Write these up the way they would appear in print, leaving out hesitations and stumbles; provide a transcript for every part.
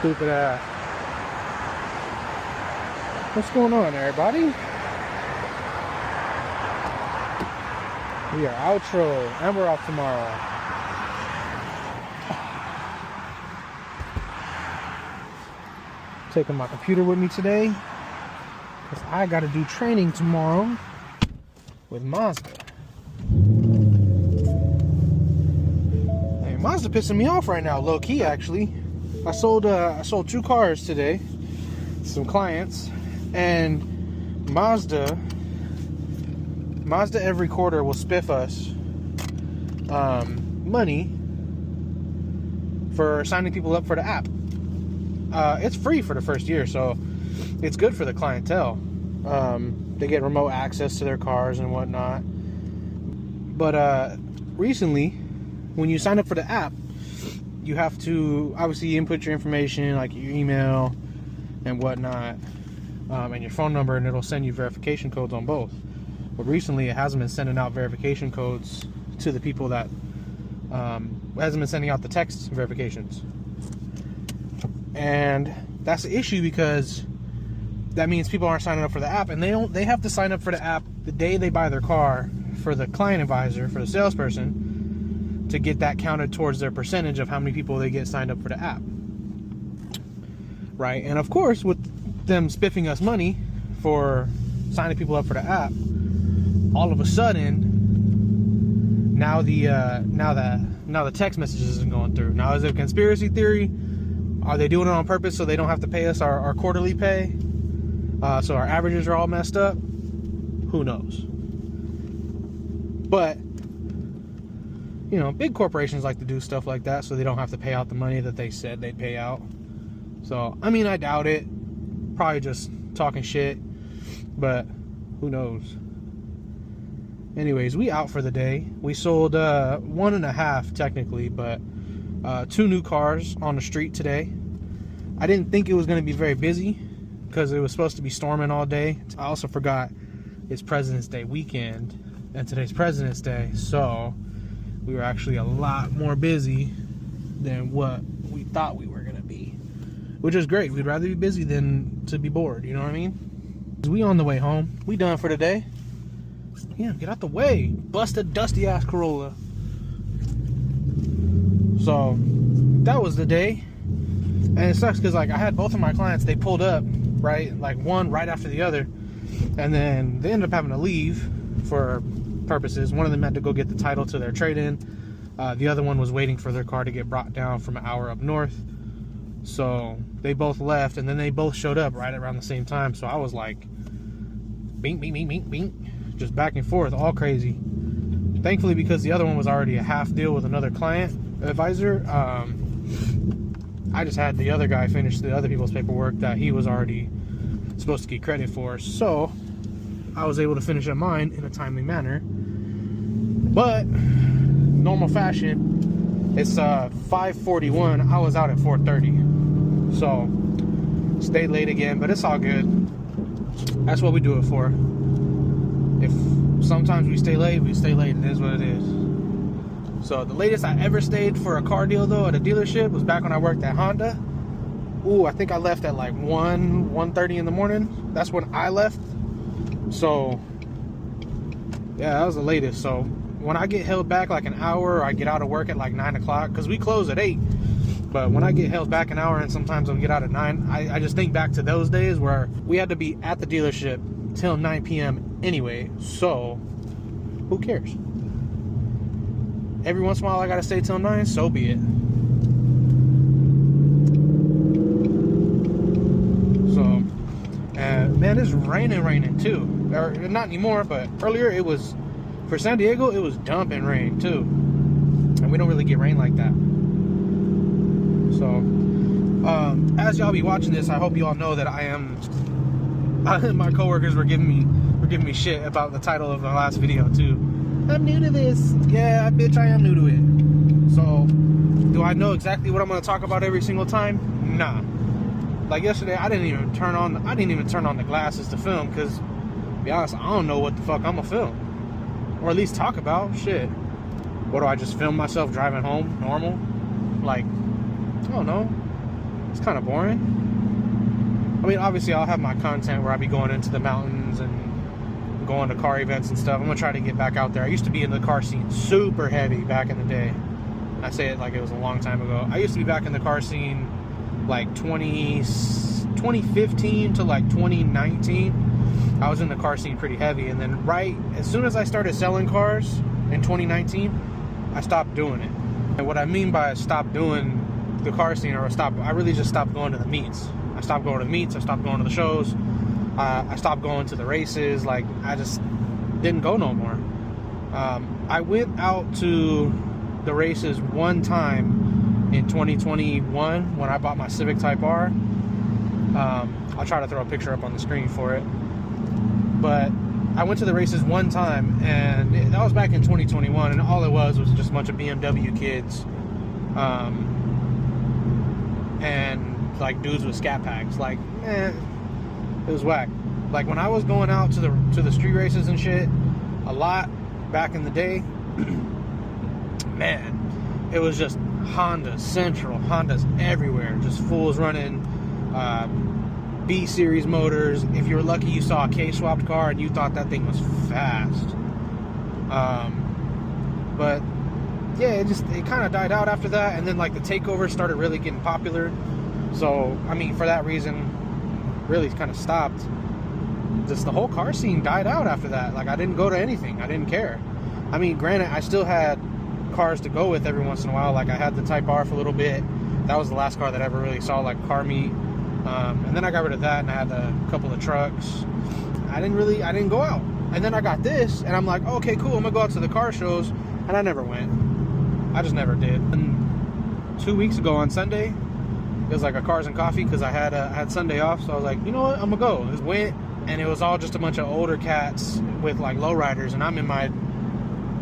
Stupid ass. What's going on, everybody? We are outro, and we're off tomorrow. Taking my computer with me today because I got to do training tomorrow with Mazda. Hey, Mazda pissing me off right now, low key. Actually, I sold 2 cars today, to some clients, and Mazda every quarter will spiff us money for signing people up for the app. It's free for the first year, so it's good for the clientele. They get remote access to their cars and whatnot. But recently, when you sign up for the app, you have to obviously input your information, like your email and whatnot, and your phone number, and it'll send you verification codes on both. But recently, it hasn't been sending out verification codes to the people that hasn't been sending out the text verifications. And that's the issue, because that means people aren't signing up for the app, and they have to sign up for the app the day they buy their car for the client advisor, for the salesperson, to get that counted towards their percentage of how many people they get signed up for the app. Right? And of course, with them spiffing us money for signing people up for the app, all of a sudden, now the text messages isn't going through. Now, is it a conspiracy theory? Are they doing it on purpose so they don't have to pay us our quarterly pay? So our averages are all messed up? Who knows? But, you know, big corporations like to do stuff like that so they don't have to pay out the money that they said they'd pay out. So, I mean, I doubt it. Probably just talking shit. But who knows? Anyways, we out for the day. We sold 1.5 technically, but 2 new cars on the street today. I didn't think it was going to be very busy because it was supposed to be storming all day. I also forgot it's President's Day weekend, and today's President's Day, so we were actually a lot more busy than what we thought we were going to be, which is great. We'd rather be busy than to be bored, you know what I mean? We on the way home. We done for the day. Yeah, get out the way. Busted, dusty ass Corolla. So that was the day. And it sucks because, like, I had both of my clients, they pulled up, right? Like, one right after the other. And then they ended up having to leave for purposes. One of them had to go get the title to their trade-in. The other one was waiting for their car to get brought down from an hour up north. So they both left, and then they both showed up right around the same time. So I was like, bing, bing, bing, bing, bing. Just back and forth, all crazy. Thankfully, because the other one was already a half deal with another client advisor, I just had the other guy finish the other people's paperwork that he was already supposed to get credit for. So I was able to finish up mine in a timely manner. But normal fashion, it's 5:41. I was out at 4:30. So stayed late again, but it's all good. That's what we do it for. If sometimes we stay late, we stay late. It is what it is. So the latest I ever stayed for a car deal, though, at a dealership was back when I worked at Honda. Ooh, I think I left at like 1:30 in the morning. That's when I left. So yeah, that was the latest. So when I get held back like an hour, or I get out of work at like 9 o'clock, because we close at 8. But when I get held back an hour, and sometimes I'll get out at 9, I just think back to those days where we had to be at the dealership till 9 p.m. anyway. So who cares? Every once in a while I gotta stay till 9, so be it. So, man, it's raining too. Or not anymore, but earlier it was, for San Diego, it was dumping rain too. And we don't really get rain like that. So, as y'all be watching this, I hope you all know that my coworkers were giving me shit about the title of my last video too. I'm new to this. Yeah, bitch, I am new to it. So, do I know exactly what I'm going to talk about every single time? Nah. Like yesterday, I didn't even turn on the glasses to film, because, to be honest, I don't know what the fuck I'm gonna film, or at least talk about. Shit. What do I just film myself driving home normal? Like, I don't know. it's kind of boring. I mean, obviously I'll have my content where I'll be going into the mountains and going to car events and stuff. I'm gonna try to get back out there. I used to be in the car scene super heavy back in the day. I say it like it was a long time ago. I used to be back in the car scene like 2015 to like 2019. I was in the car scene pretty heavy, and then right as soon as I started selling cars in 2019, I stopped doing it. And what I mean by stop doing the car scene, or I really just stopped going to the meets. I stopped going to the meets, I stopped going to the shows, I stopped going to the races. Like, I just didn't go no more. I went out to the races one time in 2021 when I bought my Civic Type R. I'll try to throw a picture up on the screen for it. But I went to the races one time, and that was back in 2021, and all it was just a bunch of BMW kids, and like dudes with scat packs. Like, it was whack. Like, when I was going out to the street races and shit a lot back in the day, man, it was just Honda Central, Hondas everywhere, just fools running B series motors. If you were lucky, you saw a K-swapped car and you thought that thing was fast. But yeah, it kind of died out after that, and then like the takeovers started really getting popular. So I mean, for that reason, really kind of stopped. Just the whole car scene died out after that. Like, I didn't go to anything. I didn't care. I mean, granted, I still had cars to go with every once in a while. Like, I had the Type R for a little bit. That was the last car that I ever really saw like car meet. And then I got rid of that, and I had a couple of trucks. I didn't go out. And then I got this, and I'm like, okay, cool, I'm gonna go out to the car shows, and I never went. I just never did. And 2 weeks ago on Sunday, it was like a Cars and Coffee, because I had Sunday off, so I was like, you know what, I'm gonna go. Just went, and it was all just a bunch of older cats with like lowriders, and I'm in my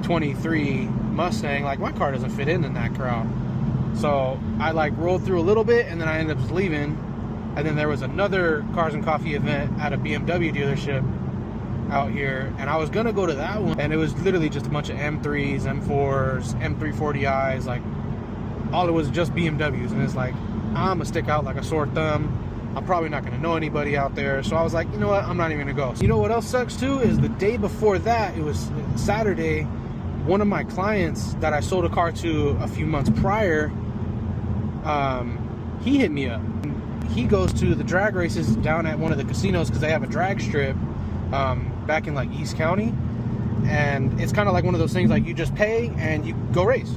23 Mustang. Like, my car doesn't fit in that crowd. So I like rolled through a little bit, and then I ended up just leaving. And then there was another Cars and Coffee event at a BMW dealership out here, and I was gonna go to that one, and it was literally just a bunch of M3s, M4s, M340i's, like, all it was just BMWs. And it's like, I'm gonna stick out like a sore thumb. I'm probably not gonna know anybody out there. So I was like, you know what, I'm not even gonna go. You know what else sucks too, is the day before that, it was Saturday, one of my clients that I sold a car to a few months prior, he hit me up. He goes to the drag races down at one of the casinos, because they have a drag strip back in like East County, and it's kind of like one of those things, like, you just pay and you go race,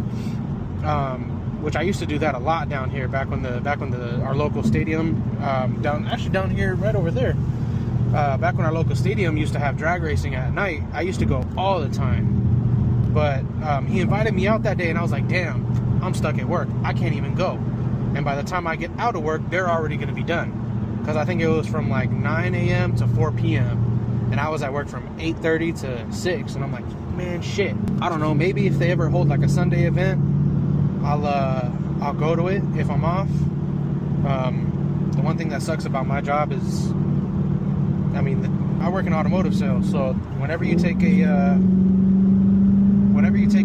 which I used to do that a lot down here back when our local stadium down here right over there, back when our local stadium used to have drag racing at night. I used to go all the time. But he invited me out that day, and I was like, damn, I'm stuck at work, I can't even go. And by the time I get out of work, they're already going to be done. Because I think it was from like 9 a.m. to 4 p.m. And I was at work from 8:30 to 6. And I'm like, man, shit. I don't know. Maybe if they ever hold like a Sunday event, I'll go to it if I'm off. The one thing that sucks about my job is, I mean, I work in automotive sales. So whenever you take a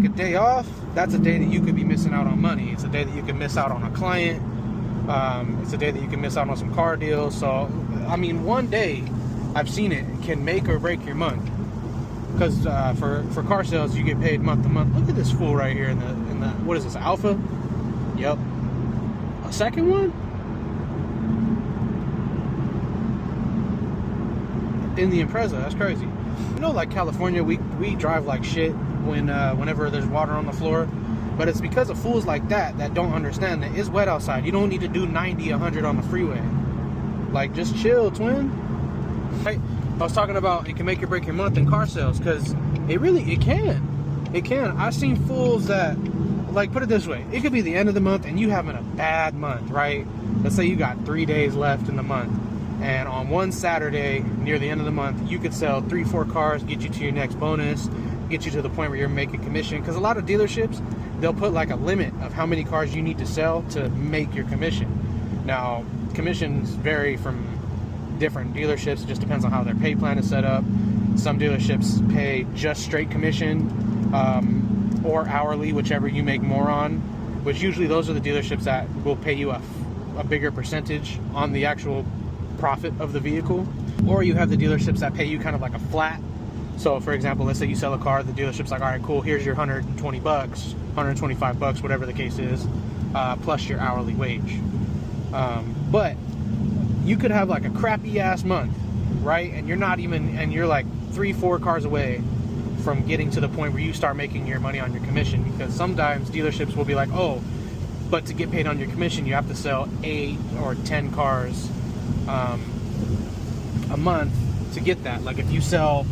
day off, that's a day that you could be missing out on money. It's a day that you can miss out on a client. It's a day that you can miss out on some car deals. So, I mean, one day, I've seen it, can make or break your month. Because for car sales, you get paid month to month. Look at this fool right here in the what is this, Alpha? Yep. A second one? In the Impreza. That's crazy. You know, like California, we drive like shit whenever there's water on the floor, but it's because of fools like that don't understand that it's wet outside. You don't need to do 90, 100 on the freeway. Like, just chill, twin. Hey, I was talking about it can make or break your month in car sales, because it can. I've seen fools that, like, put it this way, it could be the end of the month and you having a bad month, right? Let's say you got 3 days left in the month, and on one Saturday near the end of the month, you could sell 3-4 cars, get you to your next bonus, get you to the point where you're making commission. Because a lot of dealerships, they'll put like a limit of how many cars you need to sell to make your commission. Now, commissions vary from different dealerships. It just depends on how their pay plan is set up. Some dealerships pay just straight commission, or hourly, whichever you make more on, which usually those are the dealerships that will pay you a a bigger percentage on the actual profit of the vehicle. Or you have the dealerships that pay you kind of like a flat. So for example, let's say you sell a car, the dealership's like, all right, cool, here's your $120, $125, whatever the case is, plus your hourly wage. But you could have like a crappy ass month, right? And you're like 3-4 cars away from getting to the point where you start making your money on your commission, because sometimes dealerships will be like, oh, but to get paid on your commission, you have to sell 8 or 10 cars a month to get that. Like if you sell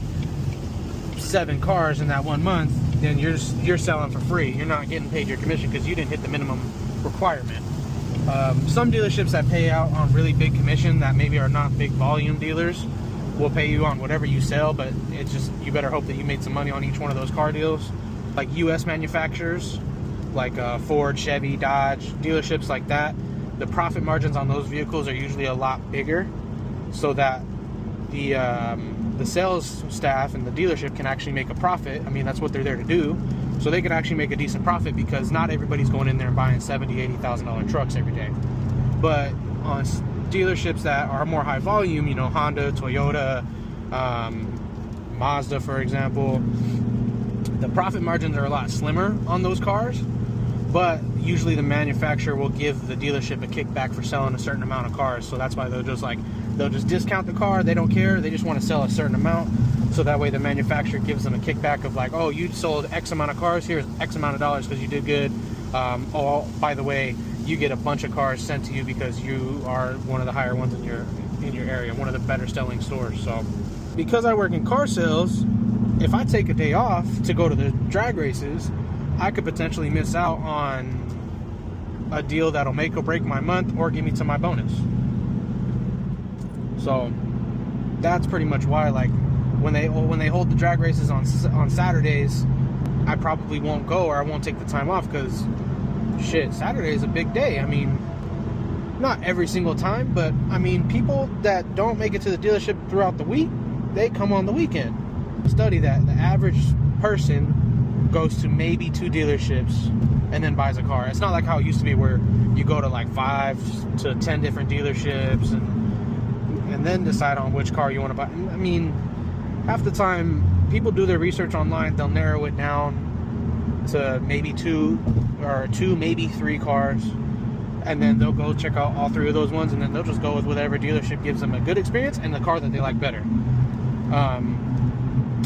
7 cars in that 1 month, then you're selling for free. You're not getting paid your commission because you didn't hit the minimum requirement. Some dealerships that pay out on really big commission that maybe are not big volume dealers will pay you on whatever you sell, but it's just, you better hope that you made some money on each one of those car deals. Like US manufacturers, like Ford, Chevy, Dodge, dealerships like that, the profit margins on those vehicles are usually a lot bigger, so that the sales staff and the dealership can actually make a profit. I mean, that's what they're there to do. So they could actually make a decent profit, because not everybody's going in there and buying $70,000, $80,000 trucks every day. But on dealerships that are more high volume, you know, Honda, Toyota, Mazda, for example, the profit margins are a lot slimmer on those cars. But usually the manufacturer will give the dealership a kickback for selling a certain amount of cars. So that's why they'll just discount the car. They don't care. They just want to sell a certain amount. So that way the manufacturer gives them a kickback of like, oh, you sold X amount of cars. Here's X amount of dollars because you did good. Oh, by the way, you get a bunch of cars sent to you because you are one of the higher ones in your area, one of the better selling stores. So because I work in car sales, if I take a day off to go to the drag races, I could potentially miss out on a deal that'll make or break my month or give me to my bonus. So that's pretty much why, like, when they hold the drag races on Saturdays, I probably won't go, or I won't take the time off, because shit, Saturday is a big day. I mean, not every single time, but I mean, people that don't make it to the dealership throughout the week, they come on the weekend. Study that the average person goes to maybe 2 dealerships and then buys a car. It's not like how it used to be, where you go to like 5 to 10 different dealerships and then decide on which car you want to buy. I mean, half the time people do their research online, they'll narrow it down to maybe 2, maybe 3 cars, and then they'll go check out all 3 of those ones, and then they'll just go with whatever dealership gives them a good experience and the car that they like better.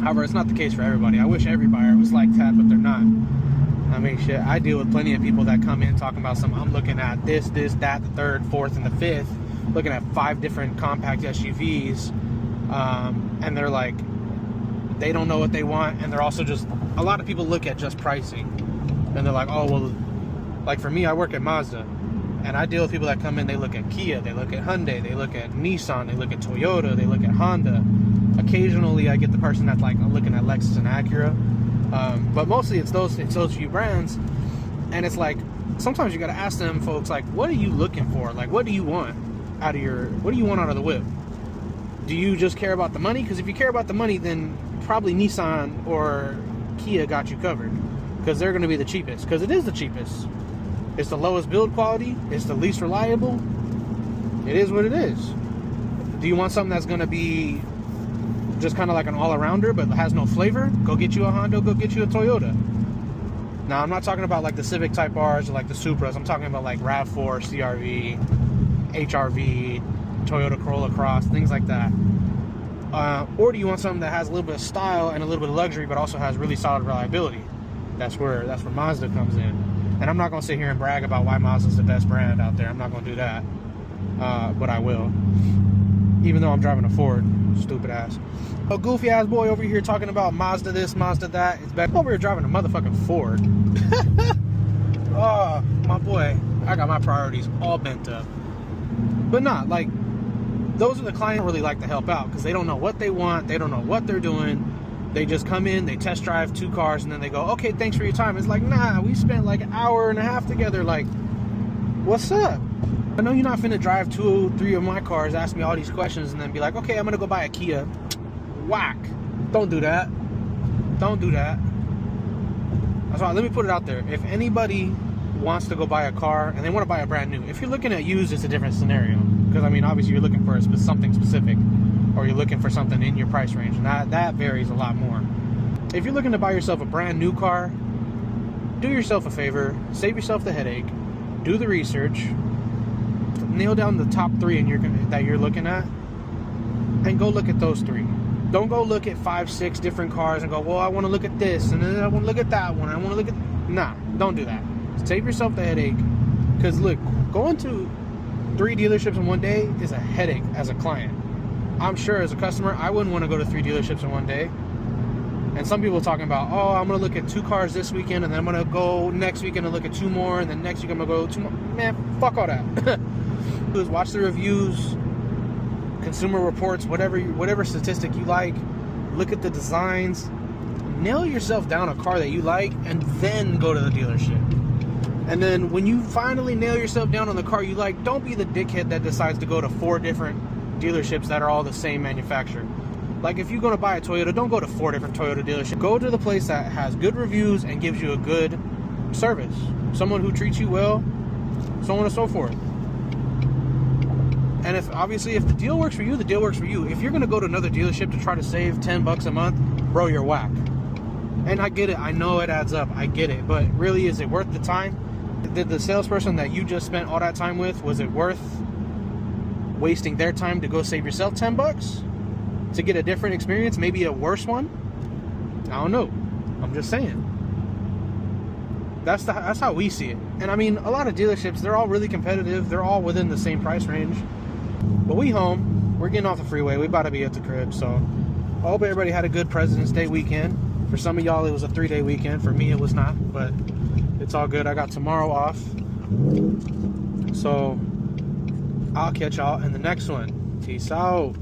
However, it's not the case for everybody. I wish every buyer was like that, but they're not. I mean, shit, I deal with plenty of people that come in talking about I'm looking at this, that, the 3rd, 4th, and the 5th, looking at 5 different compact SUVs, and they're like, they don't know what they want, and they're also just, a lot of people look at just pricing, and they're like, oh, well, like for me, I work at Mazda, and I deal with people that come in, they look at Kia, they look at Hyundai, they look at Nissan, they look at Toyota, they look at Honda. Occasionally I get the person that's like looking at Lexus and Acura, but mostly it's those few brands. And it's like, sometimes you got to ask them folks, like, what are you looking for? Like, what do you want out of the whip? Do you just care about the money? Because if you care about the money, then probably Nissan or Kia got you covered, because they're going to be the cheapest, because it is the cheapest. It's the lowest build quality, it's the least reliable. It is what it is. Do you want something that's going to be just kind of like an all-arounder but has no flavor? Go get you a Honda, go get you a Toyota. Now, I'm not talking about like the Civic Type R's or like the Supras. I'm talking about like RAV4, CR-V, HR-V, Toyota Corolla Cross, things like that. Or do you want something that has a little bit of style and a little bit of luxury but also has really solid reliability? That's where Mazda comes in. And I'm not going to sit here and brag about why Mazda's the best brand out there. I'm not going to do that. But I will. Even though I'm driving a Ford. Stupid ass. A goofy ass boy over here talking about Mazda this, Mazda that. It's better. Over here driving a motherfucking Ford. Oh, my boy. I got my priorities all bent up. But not, like, those are the clients who really like to help out, because they don't know what they want. They don't know what they're doing. They just come in, they test drive 2 cars, and then they go, okay, thanks for your time. It's like, nah, we spent like an hour and a half together. Like, what's up? I know you're not finna drive 2 or 3 of my cars, ask me all these questions, and then be like, okay, I'm gonna go buy a Kia. Whack. Don't do that. Don't do that. That's why, let me put it out there. If anybody wants to go buy a car and they want to buy a brand new. If you're looking at used, it's a different scenario, because I mean, obviously you're looking for something specific, or you're looking for something in your price range, and that varies a lot more. If you're looking to buy yourself a brand new car, do yourself a favor, save yourself the headache, do the research, nail down the top 3 that you're looking at, and go look at those 3. Don't go look at 5-6 different cars and go, well, I want to look at this, and then I want to look at that one, I want to look at... Nah, don't do that. Save yourself the headache, because look, going to 3 dealerships in one day is a headache as a client. I'm sure as a customer, I wouldn't want to go to 3 dealerships in one day. And some people are talking about, oh, I'm going to look at 2 cars this weekend, and then I'm going to go next weekend and look at 2 more, and then next week I'm going to go 2 more. Man, fuck all that. Just watch the reviews, consumer reports, whatever statistic you like. Look at the designs. Nail yourself down a car that you like, and then go to the dealership. And then when you finally nail yourself down on the car you like, don't be the dickhead that decides to go to 4 different dealerships that are all the same manufacturer. Like, if you're going to buy a Toyota, don't go to 4 different Toyota dealerships. Go to the place that has good reviews and gives you a good service. Someone who treats you well, so on and so forth. And if the deal works for you, the deal works for you. If you're going to go to another dealership to try to save $10 a month, bro, you're whack. And I get it. I know it adds up. I get it. But really, is it worth the time? Did the salesperson that you just spent all that time with, was it worth wasting their time to go save yourself $10? To get a different experience, maybe a worse one? I don't know. I'm just saying. That's how we see it. And I mean, a lot of dealerships, they're all really competitive. They're all within the same price range. But we home. We're getting off the freeway. We about to be at the crib. So I hope everybody had a good President's Day weekend. For some of y'all, it was a 3-day weekend. For me, it was not. But it's all good. I got tomorrow off. So I'll catch y'all in the next one. Peace out.